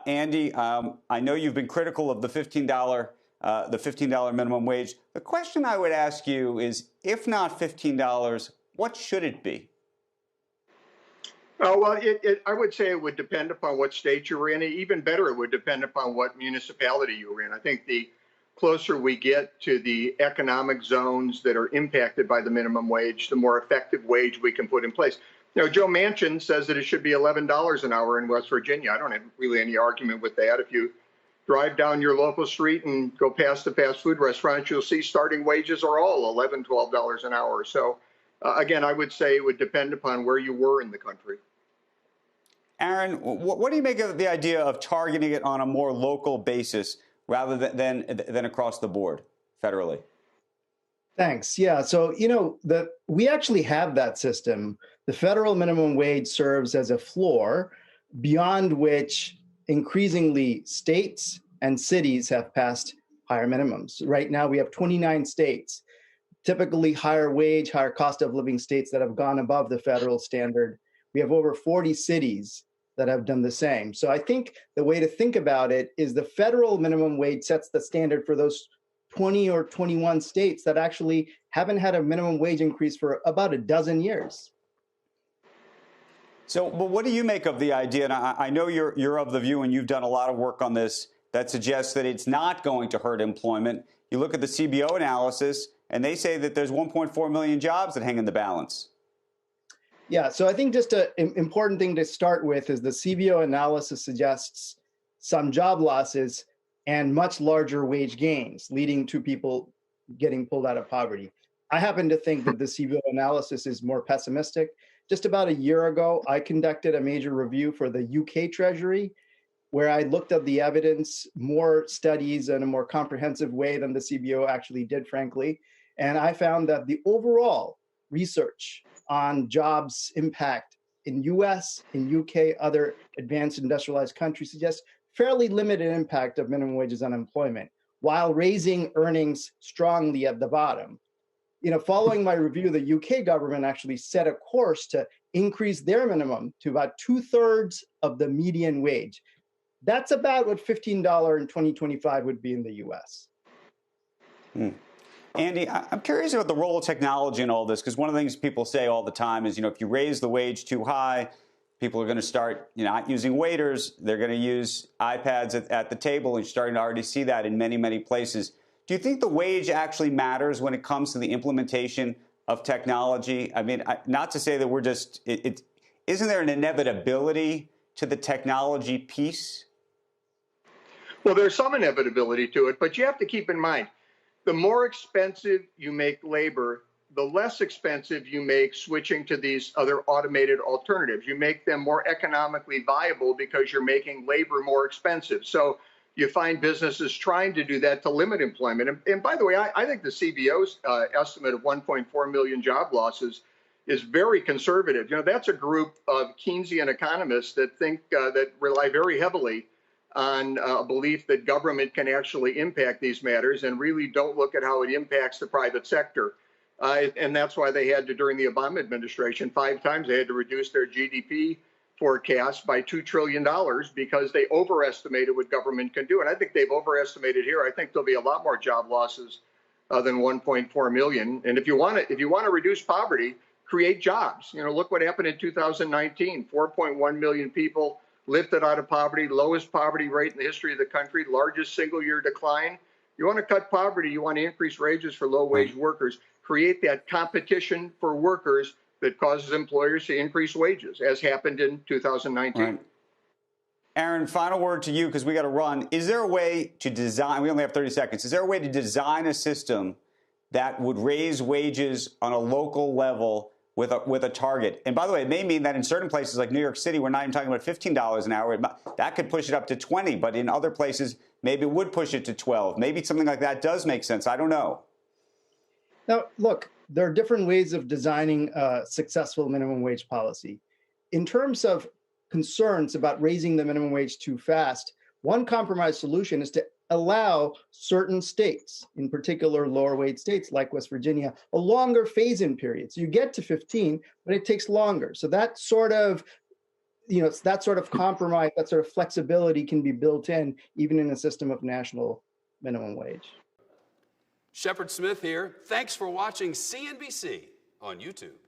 Andy, I know you've been critical of the $15 minimum wage. The question I would ask you is, if not $15, what should it be? Oh, well, I would say it would depend upon what state you're in. Even better, it would depend upon what municipality you're in. I think the closer we get to the economic zones that are impacted by the minimum wage, the more effective wage we can put in place. Joe Manchin says that it should be $11 an hour in West Virginia. I don't have really any argument with that. If you drive down your local street and go past the fast food restaurants, you'll see starting wages are all $11, $12 an hour. So again, I would say it would depend upon where you were in the country. Aaron, what do you make of the idea of targeting it on a more local basis rather than across the board federally? Thanks. Yeah. So, we actually have that system. The federal minimum wage serves as a floor beyond which increasingly states and cities have passed higher minimums. Right now, we have 29 states, typically higher wage, higher cost of living states that have gone above the federal standard. We have over 40 cities that have done the same. So I think the way to think about it is the federal minimum wage sets the standard for those 20 or 21 states that actually haven't had a minimum wage increase for about a dozen years. So, but what do you make of the idea? And I know you're of the view, and you've done a lot of work on this, that suggests that it's not going to hurt employment. You look at the CBO analysis, and they say that there's 1.4 million jobs that hang in the balance. Yeah, so I think just an important thing to start with is the CBO analysis suggests some job losses and much larger wage gains, leading to people getting pulled out of poverty. I happen to think that the CBO analysis is more pessimistic. Just about a year ago, I conducted a major review for the UK Treasury, where I looked at the evidence, more studies in a more comprehensive way than the CBO actually did, frankly. And I found that the overall research on jobs impact in US, in UK, other advanced industrialized countries suggests fairly limited impact of minimum wages on employment, while raising earnings strongly at the bottom. Following my review, the UK government actually set a course to increase their minimum to about 2/3 of the median wage. That's about what $15 in 2025 would be in the US. Andy, I'm curious about the role of technology in all this, because one of the things people say all the time is, if you raise the wage too high, people are going to start, not using waiters. They're going to use iPads at the table, and you're starting to already see that in many, many places. Do you think the wage actually matters when it comes to the implementation of technology? I mean, not to say that we're just, isn't there an inevitability to the technology piece? Well, there's some inevitability to it, but you have to keep in mind, the more expensive you make labor, the less expensive you make switching to these other automated alternatives. You make them more economically viable because you're making labor more expensive. So you find businesses trying to do that to limit employment. And by the way, I think the CBO's estimate of 1.4 million job losses is very conservative. That's a group of Keynesian economists that think that rely very heavily on a belief that government can actually impact these matters and really don't look at how it impacts the private sector. And that's why they had to, during the Obama administration, 5 times they had to reduce their GDP forecast by $2 trillion because they overestimated what government can do. And I think they've overestimated here. I think there'll be a lot more job losses than 1.4 million. And if you want to reduce poverty, create jobs. Look what happened in 2019. 4.1 million people lifted out of poverty, lowest poverty rate in the history of the country, largest single-year decline. You want to cut poverty, you want to increase wages for low-wage workers, create that competition for workers that causes employers to increase wages, as happened in 2019. Right. Aaron, final word to you, because we got to run. Is there a way to design, we only have 30 seconds, is there a way to design a system that would raise wages on a local level with a target? And by the way, it may mean that in certain places like New York City, we're not even talking about $15 an hour. That could push it up to 20, but in other places, maybe it would push it to 12. Maybe something like that does make sense. I don't know. Now, look, there are different ways of designing a successful minimum wage policy. In terms of concerns about raising the minimum wage too fast, one compromise solution is to allow certain states, in particular lower wage states like West Virginia, a longer phase-in period. So you get to 15, but it takes longer. So that sort of that sort of compromise, that sort of flexibility can be built in even in a system of national minimum wage. Shepard Smith here. Thanks for watching CNBC on YouTube.